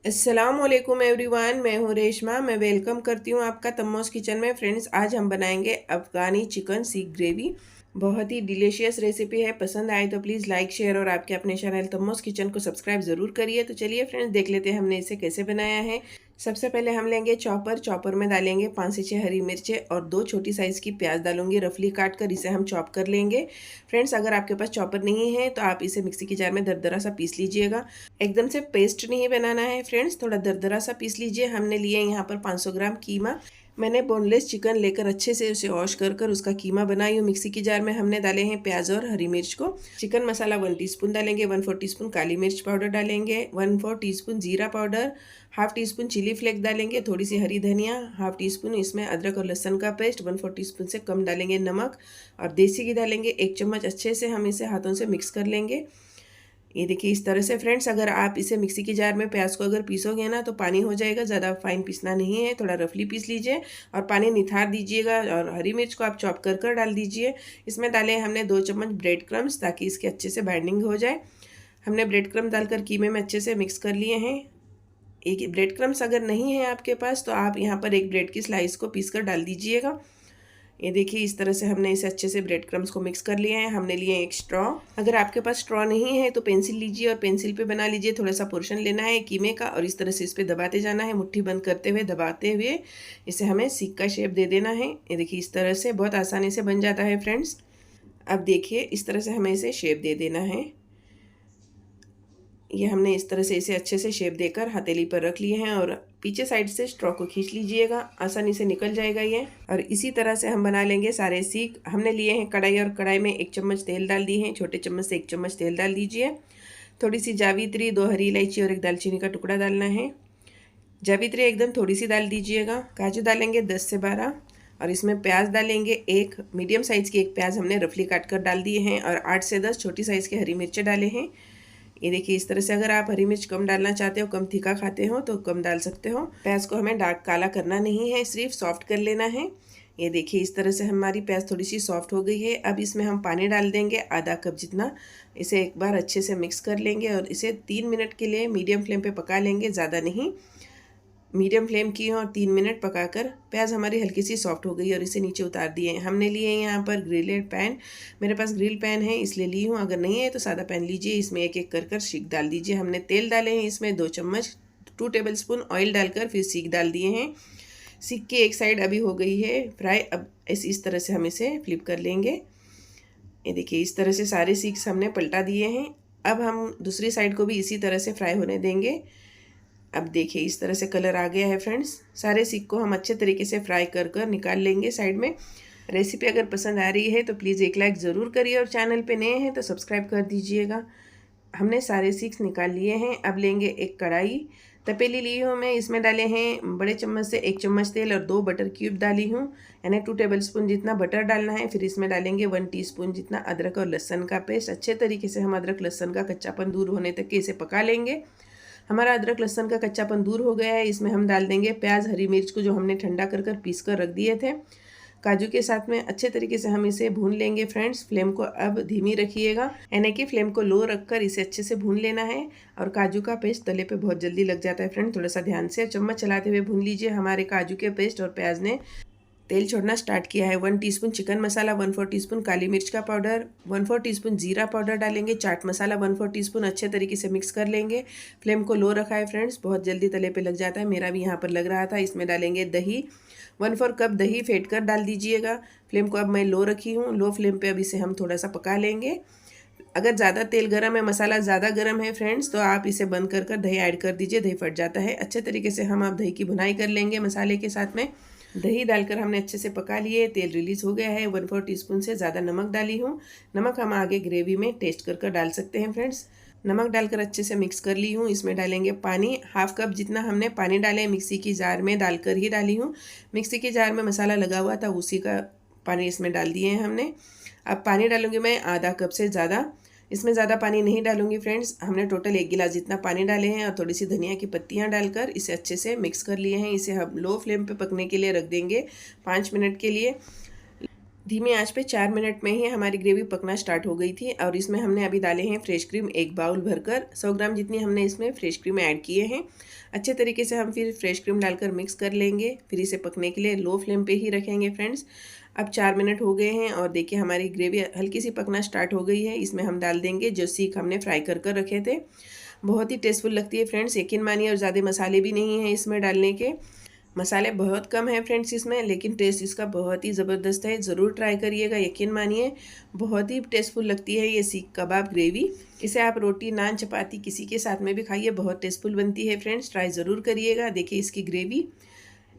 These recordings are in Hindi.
अस्सलामुअलैकुम एवरीवन, मैं हूँ रेशमा। मैं वेलकम करती हूँ आपका तम्मोस किचन में। फ्रेंड्स, आज हम बनाएंगे अफ़गानी चिकन सीख ग्रेवी। बहुत ही डिलीशियस रेसिपी है। पसंद आए तो प्लीज़ लाइक शेयर और आपके अपने चैनल तम्मोस किचन को सब्सक्राइब ज़रूर करिए। तो चलिए फ्रेंड्स, देख लेते हैं हमने इसे कैसे बनाया है। सबसे पहले हम लेंगे चॉपर में डालेंगे 5 से 6 हरी मिर्चें और 2 छोटी साइज़ की प्याज डालूंगी रफली काट कर। इसे हम चॉप कर लेंगे। फ्रेंड्स, अगर आपके पास चॉपर नहीं है तो आप इसे मिक्सी की जार में दरदरा सा पीस लीजिएगा। एकदम से पेस्ट नहीं बनाना है फ्रेंड्स, थोड़ा दरदरा सा पीस लीजिए। हमने लिए यहाँ पर 500 ग्राम कीमा। मैंने बोनलेस चिकन लेकर अच्छे से उसे वॉश कर उसका कीमा बनाई हूँ। मिक्सी की जार में हमने डाले हैं प्याज और हरी मिर्च को। चिकन मसाला 1 टीस्पून डालेंगे, 1/4 टीस्पून काली मिर्च पाउडर डालेंगे, 1/4 टीस्पून जीरा powder, half teaspoon chilli flakes डालेंगे, थोड़ी सी हरी धनिया, हाफ टी स्पून इसमें अदरक और लहसुन का पेस्ट, 1/4 टीस्पून से कम डालेंगे नमक और देसी घी डालेंगे 1 चम्मच। अच्छे से हम इसे हाथों से मिक्स कर लेंगे। ये देखिए इस तरह से फ्रेंड्स, अगर आप इसे मिक्सी की जार में प्याज को अगर पीसोगे ना तो पानी हो जाएगा, ज़्यादा फाइन पीसना नहीं है, थोड़ा रफली पीस लीजिए और पानी निथार दीजिएगा। और हरी मिर्च को आप चॉप कर डाल दीजिए। इसमें डाले हमने 2 चम्मच ब्रेड क्रम्स ताकि इसके अच्छे से बाइंडिंग हो जाए। हमने ब्रेड क्रम्स डालकर कीमे में अच्छे से मिक्स कर लिए हैं। एक ब्रेड क्रम्स अगर नहीं है आपके पास तो आप यहाँ पर एक ब्रेड की स्लाइस को पीस कर डाल दीजिएगा। ये देखिए इस तरह से हमने इसे अच्छे से ब्रेड क्रम्स को मिक्स कर लिए हैं। हमने लिए एक स्ट्रॉ। अगर आपके पास स्ट्रॉ नहीं है तो पेंसिल लीजिए और पेंसिल पे बना लीजिए। थोड़ा सा पोर्शन लेना है कीमे का और इस तरह से इस पे दबाते जाना है, मुट्ठी बंद करते हुए दबाते हुए इसे हमें सीख का शेप दे देना है। ये देखिए इस तरह से बहुत आसानी से बन जाता है फ्रेंड्स। अब देखिए इस तरह से हमें इसे शेप दे देना है। ये हमने इस तरह से इसे अच्छे से शेप देकर हथेली पर रख लिए हैं और पीछे साइड से स्ट्रॉ को खींच लीजिएगा, आसानी से निकल जाएगा ये। और इसी तरह से हम बना लेंगे सारे सीख। हमने लिए हैं कढ़ाई और कढ़ाई में 1 चम्मच तेल डाल दिए हैं। छोटे चम्मच से 1 चम्मच तेल डाल दीजिए। थोड़ी सी जावित्री, 2 हरी इलायची और 1 दालचीनी का टुकड़ा डालना है। जावित्री एकदम थोड़ी सी डाल दीजिएगा। काजू डालेंगे 10 से 12 और इसमें प्याज डालेंगे। एक मीडियम साइज़ की एक प्याज हमने रफली काट कर डाल दिए हैं और 8 से 10 छोटी साइज़ के हरी मिर्चें डाले हैं। ये देखिए इस तरह से, अगर आप हरी मिर्च कम डालना चाहते हो, कम तीखा खाते हो तो कम डाल सकते हो। प्याज को हमें डार्क काला करना नहीं है, सिर्फ सॉफ्ट कर लेना है। ये देखिए इस तरह से हमारी प्याज थोड़ी सी सॉफ्ट हो गई है। अब इसमें हम पानी डाल देंगे आधा कप जितना। इसे एक बार अच्छे से मिक्स कर लेंगे और इसे 3 मिनट के लिए मीडियम फ्लेम पे पका लेंगे, ज़्यादा नहीं। मीडियम फ्लेम की और 3 मिनट पकाकर प्याज हमारी हल्की सी सॉफ्ट हो गई और इसे नीचे उतार दिए। हमने लिए यहाँ पर ग्रिलेड पैन। मेरे पास ग्रिल पैन है इसलिए ली हूँ, अगर नहीं है तो सादा पैन लीजिए। इसमें एक एक कर सीख डाल दीजिए। हमने तेल डाले हैं इसमें 2 चम्मच, 2 टेबलस्पून ऑयल डालकर फिर सीख डाल दिए हैं। सीख की एक साइड अभी हो गई है फ्राई। अब इस तरह से हम इसे फ्लिप कर लेंगे। ये देखिए इस तरह से सारे सीख हमने पलटा दिए हैं। अब हम दूसरी साइड को भी इसी तरह से फ्राई होने देंगे। अब देखिए इस तरह से कलर आ गया है फ्रेंड्स। सारे सीख को हम अच्छे तरीके से फ्राई कर निकाल लेंगे साइड में। रेसिपी अगर पसंद आ रही है तो प्लीज़ एक लाइक ज़रूर करिए और चैनल पे नए हैं तो सब्सक्राइब कर दीजिएगा। हमने सारे सीख निकाल लिए हैं। अब लेंगे एक कढ़ाई, तपेली ली हूँ मैं। इसमें डाले हैं बड़े चम्मच से 1 चम्मच तेल और 2 बटर क्यूब डाली हूँ, यानी 2 टेबलस्पून जितना बटर डालना है। फिर इसमें डालेंगे 1 टीस्पून जितना अदरक और लहसुन का पेस्ट। अच्छे तरीके से हम अदरक लहसुन का कच्चापन दूर होने तक के इसे पका लेंगे। हमारा अदरक लहसुन का कच्चापन दूर हो गया है। इसमें हम डाल देंगे प्याज हरी मिर्च को जो हमने ठंडा कर पीस कर रख दिए थे। काजू के साथ में अच्छे तरीके से हम इसे भून लेंगे फ्रेंड्स। फ्लेम को अब धीमी रखिएगा, यानी कि फ्लेम को लो रखकर इसे अच्छे से भून लेना है। और काजू का पेस्ट तले पे बहुत जल्दी लग जाता है फ्रेंड, थोड़ा सा ध्यान से चम्मच चलाते हुए भून लीजिए। हमारे काजू के पेस्ट और प्याज ने तेल छोड़ना स्टार्ट किया है। 1 टीस्पून चिकन मसाला, 1/4 टीस्पून काली मिर्च का पाउडर, 1/4 टीस्पून जीरा पाउडर डालेंगे। चाट मसाला 1/4 टीस्पून अच्छे तरीके से मिक्स कर लेंगे। फ्लेम को लो रखा है फ्रेंड्स, बहुत जल्दी तले पे लग जाता है, मेरा भी यहाँ पर लग रहा था। इसमें डालेंगे दही, 1/4 कप दही फेंट कर डाल दीजिएगा। फ्लेम को अब मैं लो रखी हूँ, लो फ्लेम पे अब इसे हम थोड़ा सा पका लेंगे। अगर ज़्यादा तेल गर्म है, मसाला ज़्यादा गर्म है फ्रेंड्स, तो आप इसे बंद कर दही ऐड कर दीजिए, दही फट जाता है। अच्छे तरीके से हम अब दही की भुनाई कर लेंगे मसाले के साथ में। दही डालकर हमने अच्छे से पका लिए, तेल रिलीज़ हो गया है। 1/4 टीस्पून से ज़्यादा नमक डाली हूँ। नमक हम आगे ग्रेवी में टेस्ट कर डाल सकते हैं फ्रेंड्स। नमक डालकर अच्छे से मिक्स कर ली हूँ। इसमें डालेंगे पानी, हाफ कप जितना हमने पानी डाले मिक्सी की जार में डालकर ही डाली हूँ। मिक्सी की जार में मसाला लगा हुआ था, उसी का पानी इसमें डाल दिए हैं हमने। अब पानी डालूंगी मैं आधा कप से ज़्यादा, इसमें ज़्यादा पानी नहीं डालूंगी फ्रेंड्स। हमने टोटल 1 गिलास जितना पानी डाले हैं और थोड़ी सी धनिया की पत्तियां डालकर इसे अच्छे से मिक्स कर लिए हैं। इसे हम लो फ्लेम पे पकने के लिए रख देंगे 5 मिनट के लिए। धीमी आंच पे 4 मिनट में ही हमारी ग्रेवी पकना स्टार्ट हो गई थी और इसमें हमने अभी डाले हैं फ्रेश क्रीम, एक बाउल भरकर 100 ग्राम जितनी हमने इसमें फ्रेश क्रीम ऐड किए हैं। अच्छे तरीके से हम फिर फ्रेश क्रीम डालकर मिक्स कर लेंगे। फिर इसे पकने के लिए लो फ्लेम पे ही रखेंगे फ्रेंड्स। अब 4 मिनट हो गए हैं और देखिए हमारी ग्रेवी हल्की सी पकना स्टार्ट हो गई है। इसमें हम डाल देंगे जो सीख हमने फ्राई कर रखे थे। बहुत ही टेस्टफुल लगती है फ्रेंड्स, यकीन मानिए, और ज़्यादा मसाले भी नहीं हैं इसमें डालने के। मसाले बहुत कम हैं फ्रेंड्स इसमें, लेकिन टेस्ट इसका बहुत ही ज़बरदस्त है। ज़रूर ट्राई करिएगा, यकीन मानिए बहुत ही टेस्टफुल लगती है ये सीख कबाब ग्रेवी। इसे आप रोटी, नान, चपाती किसी के साथ में भी खाइए, बहुत टेस्टफुल बनती है फ्रेंड्स। ट्राई ज़रूर करिएगा। देखिए इसकी ग्रेवी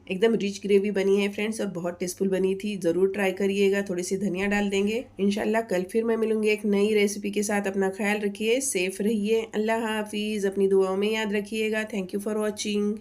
एकदम रिच ग्रेवी बनी है फ्रेंड्स और बहुत टेस्टफुल बनी थी। ज़रूर ट्राई करिएगा। थोड़ी सी धनिया डाल देंगे। इंशाल्लाह कल फिर मैं मिलूंगी एक नई रेसिपी के साथ। अपना ख्याल रखिए, सेफ रहिए। अल्लाह हाफिज़। अपनी दुआओं में याद रखिएगा। Thank you for watching.